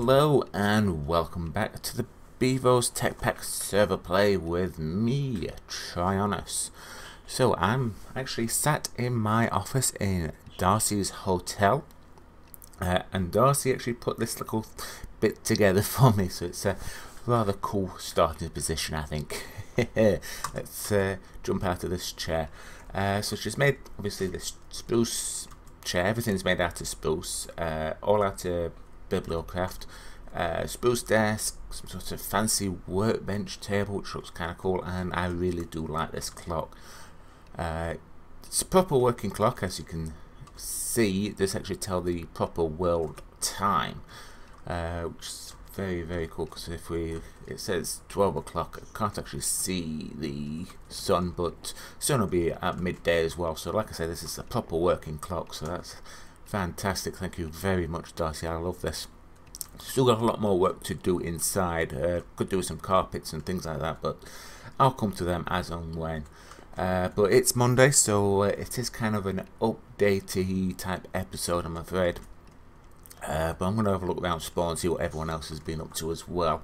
Hello and welcome back to the Bevos Techpack server play with me, Trionus. So I'm actually sat in my office in Darcy's hotel, and Darcy actually put this little bit together for me, so it's a rather cool starting position, I think. Let's jump out of this chair. So she's made obviously this spruce chair. Everything's made out of spruce, all out of bibliocraft, spruce desk, some sort of fancy workbench table which looks kind of cool, and I really do like this clock. It's a proper working clock, as you can see. It does actually tell the proper world time, which is very cool, because if it says 12 o'clock, I can't actually see the sun, but sun will be at midday as well. So like I said, this is a proper working clock, so that's fantastic. Thank you very much, Darcy. I love this. Still got a lot more work to do inside. Could do some carpets and things like that, but I'll come to them as and when. But it's Monday, so it is kind of an updatey type episode, I'm afraid. But I'm going to have a look around Spawn and see what everyone else has been up to as well.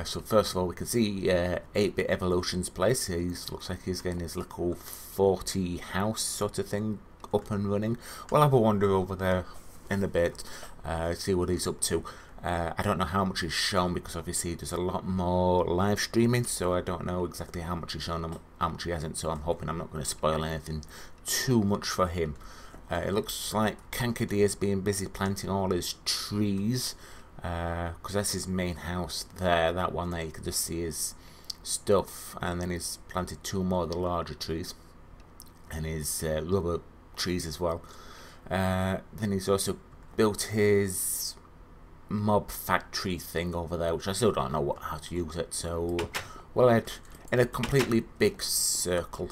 So first of all, we can see 8-Bit Evolution's place. Looks like he's getting his little 40 house sort of thing up and running. We'll have a wander over there in a bit, see what he's up to. I don't know how much he's shown, because obviously there's a lot more live streaming, so I don't know exactly how much he's shown and how much he hasn't, so I'm hoping I'm not going to spoil anything too much for him. It looks like Kankadeer's being busy planting all his trees, because that's his main house there. That one there, you can just see his stuff, and then he's planted 2 more of the larger trees, and his rubber trees as well. Then he's also built his mob factory thing over there, which I still don't know how to use it, so we'll head in a completely big circle.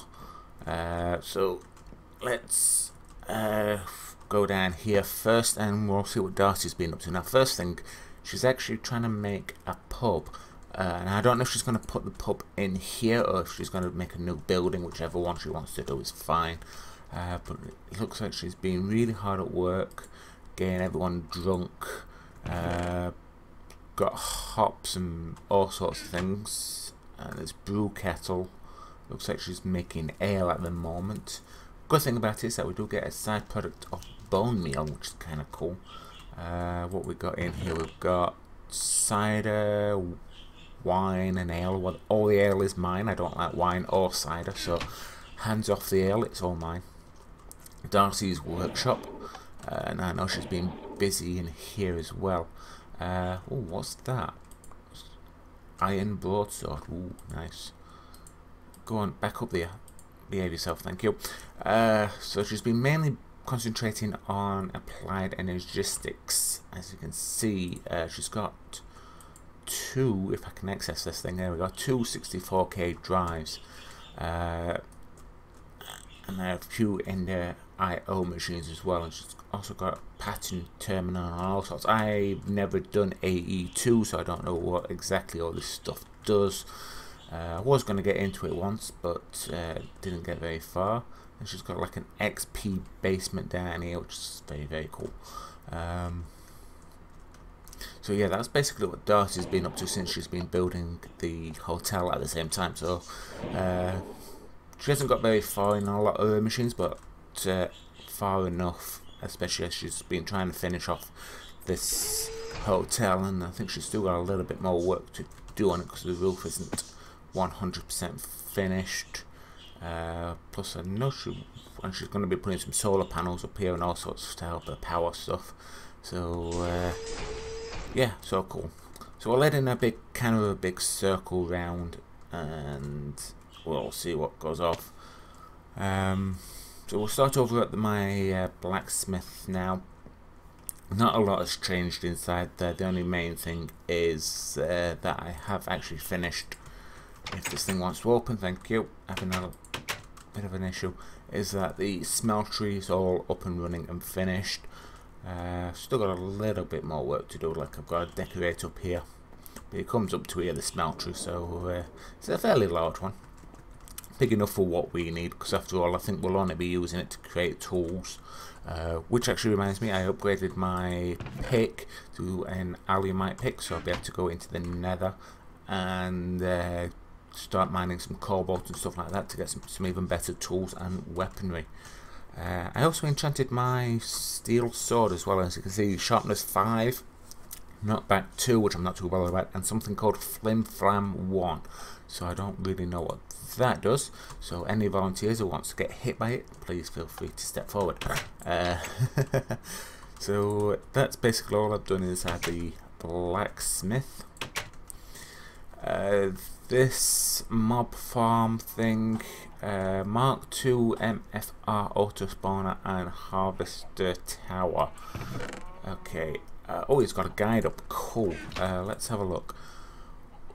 So let's go down here first, and we'll see what Darcy's been up to. Now, first thing, she's actually trying to make a pub, and I don't know if she's going to put the pub in here or if she's going to make a new building. Whichever one she wants to do is fine. But it looks like she's been really hard at work, getting everyone drunk. Got hops and all sorts of things, and there's brew kettle. Looks like she's making ale at the moment. Good thing about it is that we do get a side product of bone meal, which is kind of cool. What we got in here, we've got cider, wine and ale. Well, all the ale is mine. I don't like wine or cider, so hands off the ale, it's all mine. Darcy's workshop, and I know she's been busy in here as well. Oh, what's that? Iron broadsword. Ooh, nice. Go on, back up there. Behave yourself, thank you. So she's been mainly concentrating on applied energistics. As you can see, she's got 2, if I can access this thing, there we go, 2 64K drives. And a few Ender IO machines as well, and she's also got a pattern terminal and all sorts. I've never done AE2, so I don't know what exactly all this stuff does. I was going to get into it once, but didn't get very far. And she's got like an XP basement down here, which is very cool. So yeah, that's basically what Darcy's been up to since she's been building the hotel at the same time. So she hasn't got very far in a lot of her machines, but far enough, especially as she's been trying to finish off this hotel, and I think she's still got a little bit more work to do on it because the roof isn't 100% finished. Plus I know she's going to be putting some solar panels up here and all sorts to help her power stuff. So yeah, so cool. So we'll head in a kind of a big circle round, and we'll see what goes off. So we'll start over at my blacksmith now. Not a lot has changed inside there. The only main thing is that I have actually finished. If this thing wants to open, thank you. Having a bit of an issue is that the smeltery is all up and running and finished. Still got a little bit more work to do. Like, I've got a decorate up here, but it comes up to here, the smeltery, so it's a fairly large one. big enough for what we need, because after all I think we'll only be using it to create tools. Which actually reminds me, I upgraded my pick to an alumite pick, so I'll be able to go into the nether and start mining some cobalt and stuff like that to get some even better tools and weaponry. I also enchanted my steel sword as well. As you can see, sharpness 5, knockback 2, which I'm not too bothered about, and something called Flim Flam 1. So I don't really know what that does. So any volunteers who wants to get hit by it, please feel free to step forward. So that's basically all I've done inside the blacksmith. This mob farm thing, Mark II MFR auto spawner and harvester tower. Okay. Oh, he's got a guide up. Cool. Let's have a look.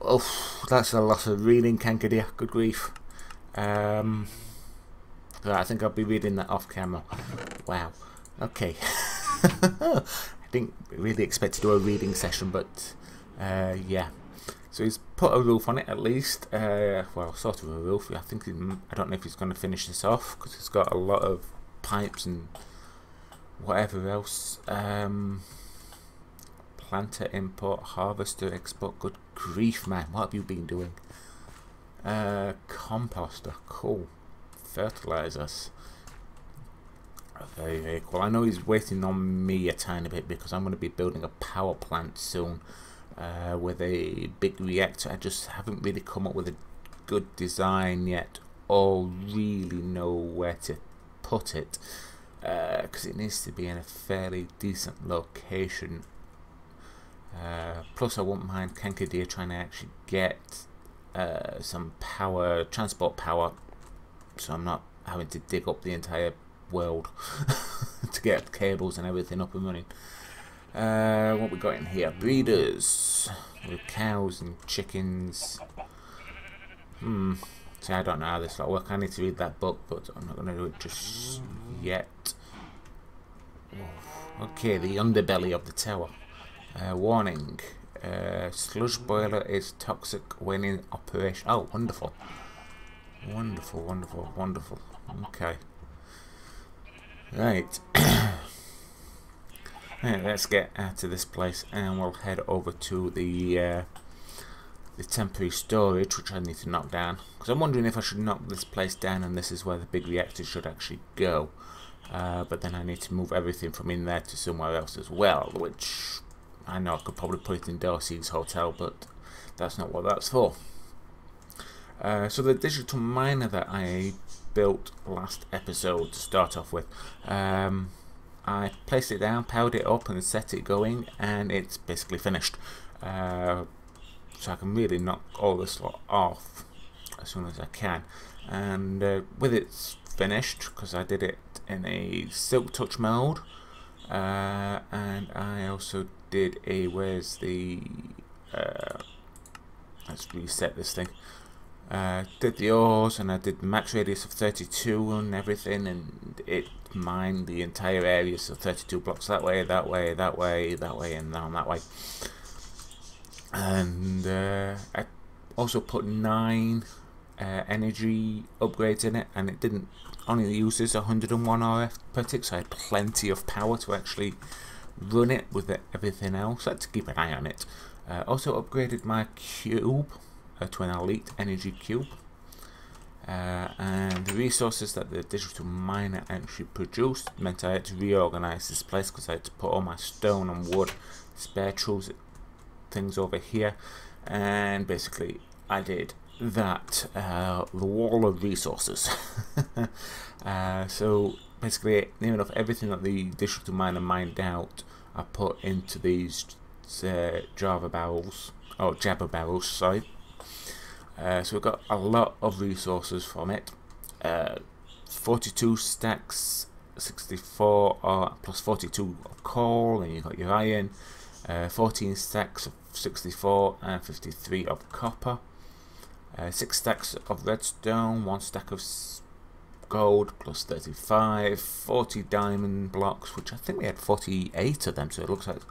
Oh, that's a lot of reading, Kankadia. Good grief. I think I'll be reading that off camera. Wow. Okay. I didn't really expect to do a reading session, but yeah. So he's put a roof on it at least. Well, sort of a roof. I don't know if he's going to finish this off because it's got a lot of pipes and whatever else. Planter import, harvester export. Good grief, man, what have you been doing? Composter, cool. Fertilizers, very, very cool. I know he's waiting on me a tiny bit because I'm going to be building a power plant soon with a big reactor. I just haven't really come up with a good design yet or really know where to put it, because it needs to be in a fairly decent location. Plus I wouldn't mind Kankadia trying to actually get some power, transport power, so I'm not having to dig up the entire world to get cables and everything up and running. What we got in here? Breeders with cows and chickens. See, I don't know how this will work. I need to read that book, but I'm not going to do it just yet. Okay, the underbelly of the tower. Warning, sludge boiler is toxic when in operation. Oh, wonderful. Wonderful, wonderful, wonderful. Okay. Right. Right, let's get out of this place and we'll head over to the temporary storage, which I need to knock down. Because I'm wondering if I should knock this place down and this is where the big reactor should actually go. But then I need to move everything from in there to somewhere else as well, which I know I could probably put it in Darcy's hotel, but that's not what that's for. So the digital miner that I built last episode to start off with, I placed it down, powered it up and set it going, and it's basically finished. So I can really knock all this lot off as soon as I can. And with it's finished, because I did it in a silk touch mode, and I also did a, where's the, let's reset this thing. Did the ores, and I did the max radius of 32 and everything, and it mined the entire area, so 32 blocks that way, that way, that way, that way, and down that way. And I also put 9 energy upgrades in it, and it didn't only uses 101 RF per tick, so I had plenty of power to actually run it with everything else. I had to keep an eye on it. Also upgraded my cube to an elite energy cube, and the resources that the digital miner actually produced meant I had to reorganize this place, because I had to put all my stone and wood spare tools things over here, and basically I did that, the wall of resources. So basically near enough everything that the digital miner mined out I put into these Java barrels, or Jabba barrels, sorry. So we've got a lot of resources from it. 42 stacks, 64 plus 42 of coal, and you've got your iron. 14 stacks of 64 and 53 of copper. 6 stacks of redstone, 1 stack of gold plus 35, 40 diamond blocks, which I think we had 48 of them, so it looks like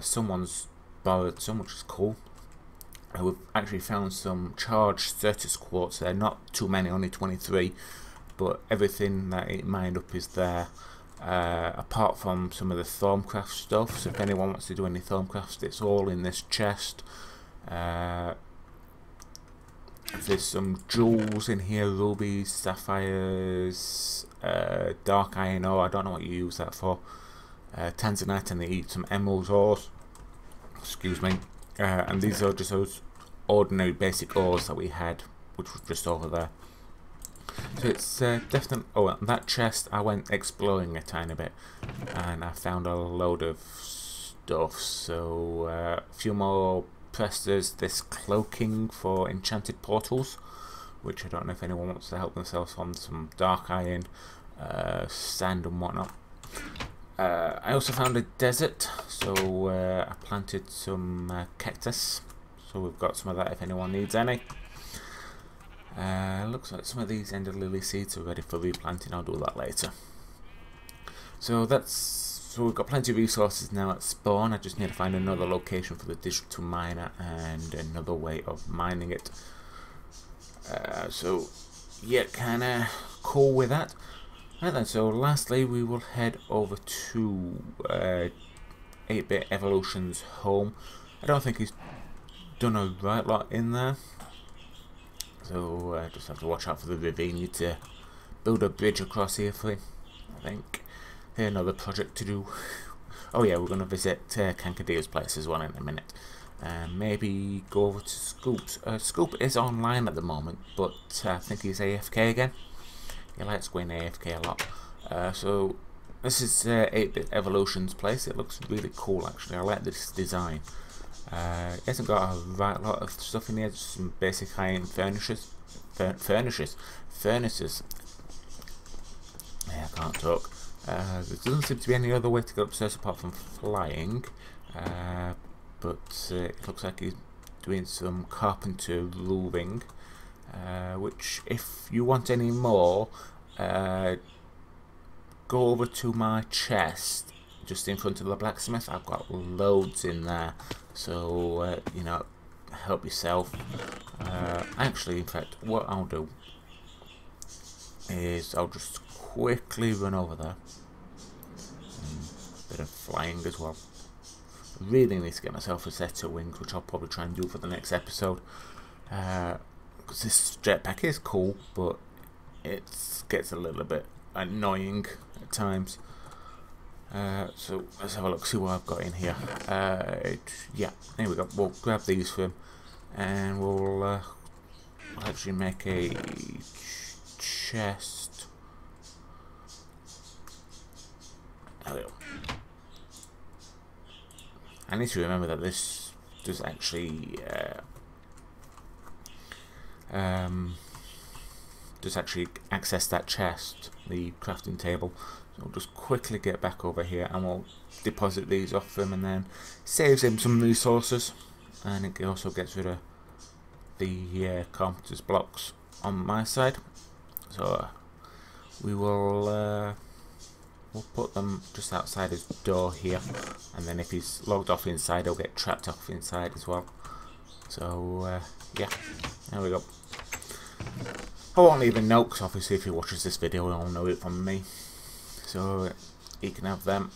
someone's borrowed some, which is cool. We've actually found some charged Certus quartz there, not too many, only 23, but everything that it mined up is there, apart from some of the Thorncraft stuff. So if anyone wants to do any Thorncraft, it's all in this chest. There's some jewels in here, rubies, sapphires, dark iron ore, I don't know what you use that for, tanzanite, and they eat some emerald ores, excuse me, and these are just those ordinary basic ores that we had, which was just over there. So it's definitely, oh, and that chest, I went exploring a tiny bit, and I found a load of stuff, so a few more presses, this cloaking for enchanted portals, which I don't know if anyone wants to help themselves on, some dark iron, sand and whatnot. I also found a desert, so I planted some cactus, so we've got some of that if anyone needs any. Looks like some of these ender lily seeds are ready for replanting. I'll do that later. So we've got plenty of resources now at spawn. I just need to find another location for the digital miner and another way of mining it. So yeah, kinda cool with that. Right then, so lastly we will head over to 8-Bit Evolution's home. I don't think he's done a right lot in there, so just have to watch out for the ravine. Need to build a bridge across here for him, I think. Another project to do. Oh yeah, we're going to visit Kankadeer's place as well in a minute. Maybe go over to Scoop's. Scoop is online at the moment, but I think he's AFK again. He likes going AFK a lot. So this is 8-Bit Evolution's place. It looks really cool actually. I like this design. It hasn't got a right lot of stuff in here, just some basic iron furnaces. Furnaces. Yeah, I can't talk. There doesn't seem to be any other way to get upstairs apart from flying, but it looks like he's doing some carpenter roofing, which if you want any more, go over to my chest just in front of the blacksmith. I've got loads in there, so you know, help yourself. Actually, in fact, what I'll do is I'll just quickly run over there. Bit of flying as well. Really need to get myself a set of wings, which I'll probably try and do for the next episode. Because this jetpack is cool, but it gets a little bit annoying at times. So let's have a look, see what I've got in here. Yeah, there we go. We'll grab these for him, and we'll actually make a chest. There we go. I need to remember that this does actually access that chest, the crafting table. So we'll just quickly get back over here and we'll deposit these off him, and then saves him some resources, and it also gets rid of the carpenter's blocks on my side. So we will we'll put them just outside his door here, and then if he's logged off inside, he'll get trapped off inside as well. So yeah, there we go. I won't even know, because obviously if he watches this video he'll know it from me, so he can have them.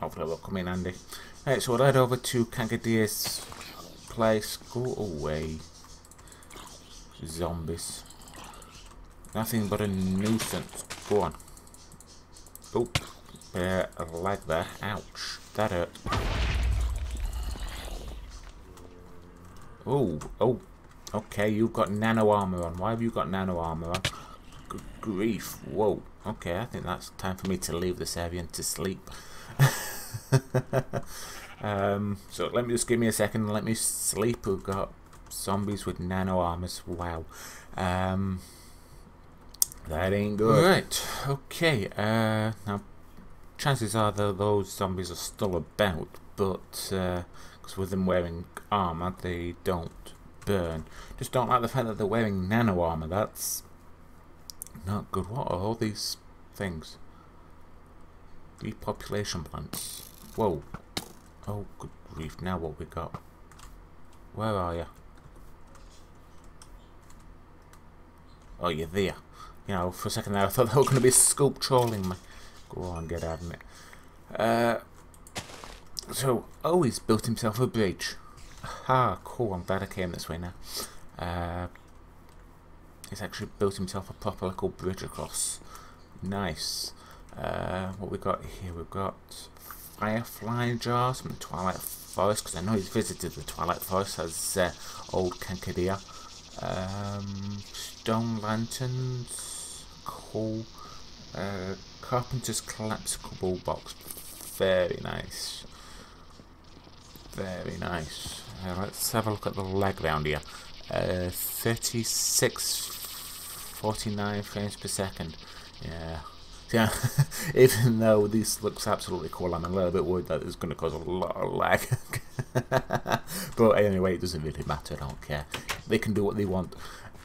Hopefully they'll come in handy. Right, so we'll head over to Kankadeer's place. Go away, zombies. Nothing but a nuisance. Go on. Oh, a leg there. Ouch, that hurt. Oh, okay, you've got nano armor on. Why have you got nano armor on? Good grief, whoa. Okay, I think that's time for me to leave this area and to sleep. So let me just give me a second and let me sleep. We've got zombies with nano armors. Wow. That ain't good. Right, okay, now chances are that those zombies are still about, but because with them wearing armor they don't burn. Just don't like the fact that they're wearing nano armor. That's not good. What are all these things? Depopulation plants. Whoa. Oh good grief, now what we got? Where are you? Oh, you're there. You know, for a second there I thought they were going to be scoop trolling me. Go on, get out of it. So, oh, he's built himself a bridge. Ah, cool, I'm glad I came this way now. He's actually built himself a proper little bridge across. Nice. What we got here? We've got firefly jars from the Twilight Forest, because I know he's visited the Twilight Forest as old Kankadia. Stone lanterns. Cool. Carpenter's collapsible box. Very nice. Very nice. Let's have a look at the lag round here. 3649 frames per second. Yeah. Even though this looks absolutely cool, I'm a little bit worried that it's going to cause a lot of lag. But anyway, it doesn't really matter. I don't care. They can do what they want.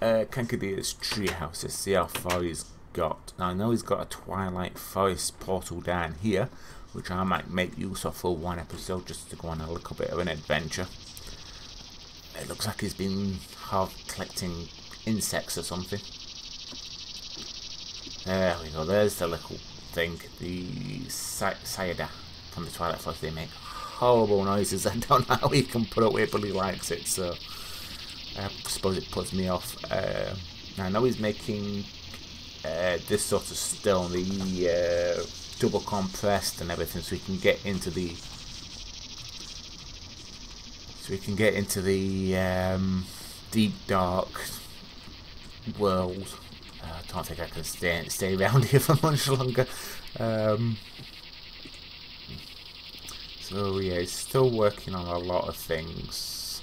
Kankadia's treehouse. Let's see how far he's got. Now I know he's got a Twilight Forest portal down here, which I might make use of for one episode just to go on a little bit of an adventure. It looks like he's been collecting insects or something. There we go, there's the little thing, the cider from the Twilight Forest. They make horrible noises. I don't know how he can put up with it, but he likes it, so I suppose it puts me off. Now I know he's making this sort of stone, the double compressed and everything, so we can get into the deep dark world. I don't think I can stay around here for much longer. So yeah, he's still working on a lot of things.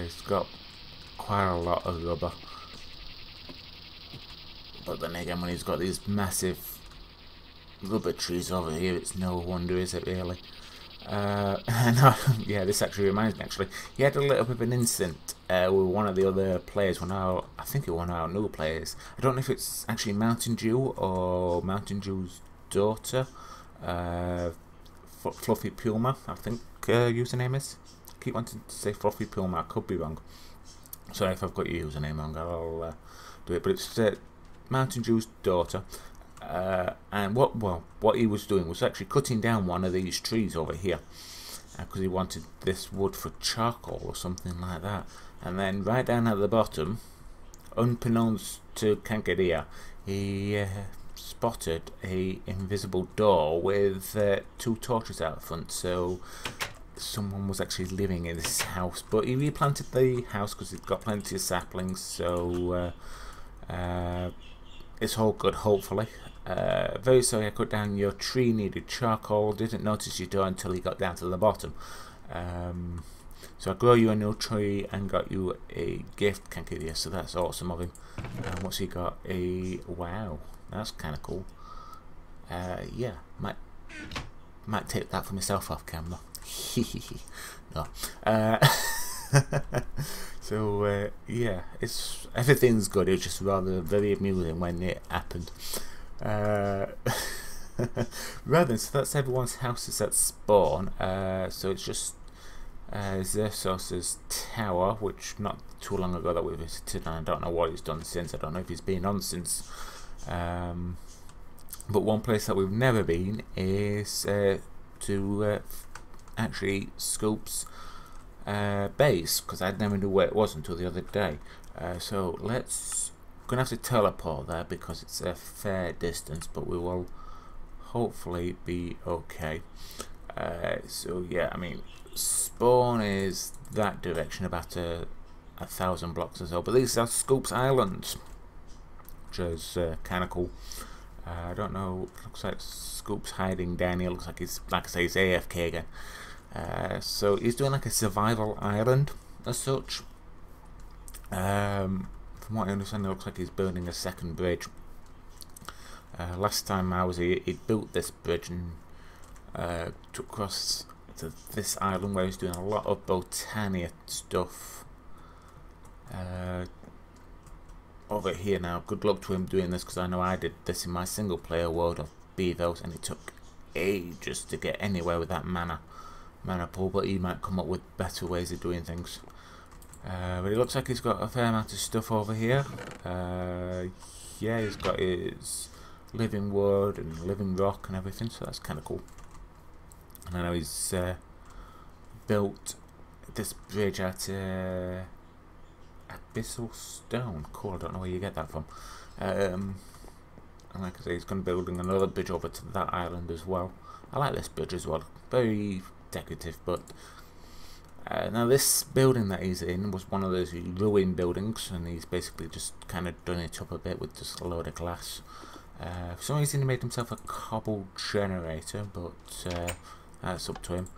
He's got quite a lot of rubber, but then again, when he's got these massive rubber trees over here, it's no wonder, is it really? Yeah, this actually reminds me, he had a little bit of an incident with one of the other players, I think it was one of our new players. I don't know if it's actually Mountain Dew or Mountain Dew's daughter, Fluffy Puma, I think username is. I keep wanting to say Fluffy Puma, I could be wrong. Sorry if I've got your username wrong, I'll do it, but it's Mountain Dew's daughter. And what he was doing was actually cutting down one of these trees over here, because he wanted this wood for charcoal or something like that. And then right down at the bottom, unbeknownst to Kankadia, he spotted a invisible door with 2 torches out front. So someone was actually living in this house, but he replanted the house because it's got plenty of saplings, so it's all good, hopefully. Very sorry I cut down your tree, needed charcoal, didn't notice your door until he got down to the bottom. So I grow you a new tree and got you a gift, Kankadia, so that's awesome of him. What's he got? Wow, that's kind of cool. Yeah, might take that for myself off camera. No. So yeah, everything's good. It was just rather very amusing when it happened. So that's everyone's houses at spawn. So it's just Xerxes' tower, which not too long ago that we visited, and I don't know what he's done since. I don't know if he's been on since. But one place that we've never been is to actually Scoop's base, because I never knew where it was until the other day. So gonna have to teleport there because it's a fair distance, but we will hopefully be okay. So yeah, I mean, spawn is that direction, about 1,000 blocks or so, but these are Scoop's Islands, which is kind of cool. I don't know, looks like Scoop's hiding down here. Looks like he's, like I say, he's AFK again. So he's doing like a survival island as such. From what I understand, it looks like he's building a second bridge. Last time I was here, he built this bridge and took across to this island where he's doing a lot of Botania stuff. Over here now, good luck to him doing this, because I know I did this in my single player world of Bevos and it took ages to get anywhere with that mana pool, but he might come up with better ways of doing things. But it looks like he's got a fair amount of stuff over here. Yeah, he's got his living wood and living rock and everything, so that's kind of cool. And I know he's built this bridge out of abyssal stone. Cool, I don't know where you get that from. And like I say, he's going to be building another bridge over to that island as well. I like this bridge as well, very decorative. But now this building that he's in was one of those ruined buildings, and he's basically just kind of done it up a bit with just a load of glass. For some reason he made himself a cobble generator, but that's up to him.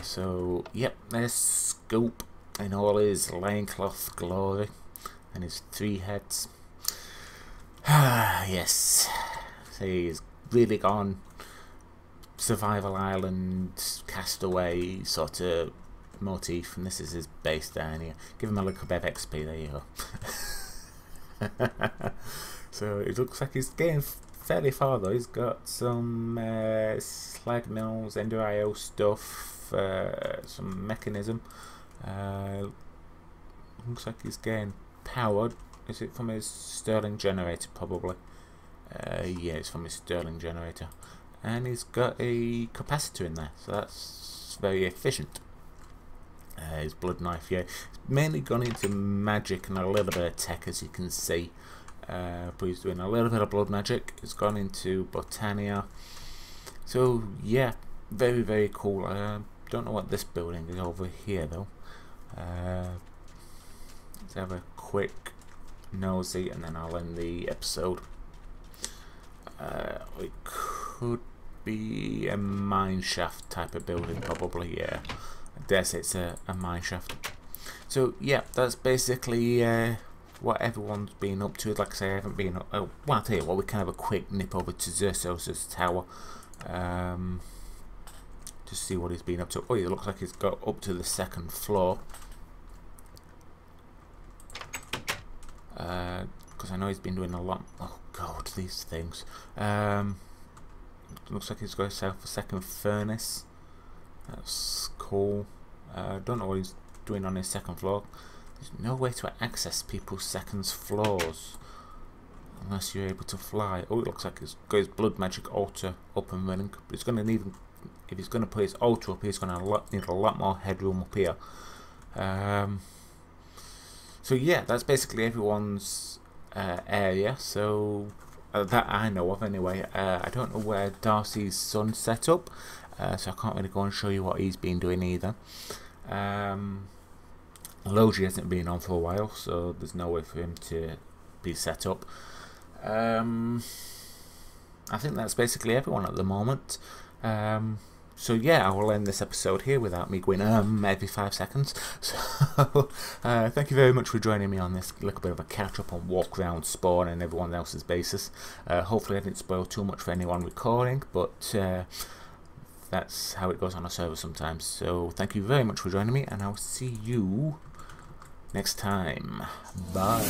So yep, there's Scoop in all his loincloth glory and his 3 heads. Yes, so he's really gone survival island castaway sort of motif, and this is his base down here. Give him a little bit of XP, there you go. So it looks like he's getting fairly far though. He's got some slag mills, Ender IO stuff, some mechanism. Looks like he's getting powered. Is it from his Stirling generator? Probably. Yeah, it's from his Stirling generator. And he's got a capacitor in there, so that's very efficient. His blood knife, yeah. It's mainly gone into magic and a little bit of tech, as you can see. But he's doing a little bit of blood magic. It's gone into Botania. So yeah, very, very cool. Don't know what this building is over here though. Let's have a quick nosy and then I'll end the episode. It could be a mine shaft type of building, probably. Yeah, I dare say it's a mine shaft. So yeah, that's basically what everyone's been up to. Like I say, I haven't been up. Well, I'll tell you what, we can have a quick nip over to Xerxes' tower. To see what he's been up to. Oh, it looks like he's got up to the 2nd floor. Because I know he's been doing a lot. Oh god, these things. Looks like he's got himself a 2nd furnace. That's cool. Don't know what he's doing on his 2nd floor. There's no way to access people's 2nd floors unless you're able to fly. Oh, it looks like he's got his blood magic altar up and running. But he's going to need, if he's going to put his altar up, he's going to need a lot more headroom up here. So yeah, that's basically everyone's area. So that I know of anyway. I don't know where Darcy's son set up, so I can't really go and show you what he's been doing either. Logi hasn't been on for a while, so there's no way for him to be set up. I think that's basically everyone at the moment. So yeah, I will end this episode here without me going every 5 seconds. So thank you very much for joining me on this little bit of a catch up on walk around Spawn and everyone else's bases. Hopefully I didn't spoil too much for anyone recording, but that's how it goes on a server sometimes. So thank you very much for joining me, and I'll see you next time. Bye.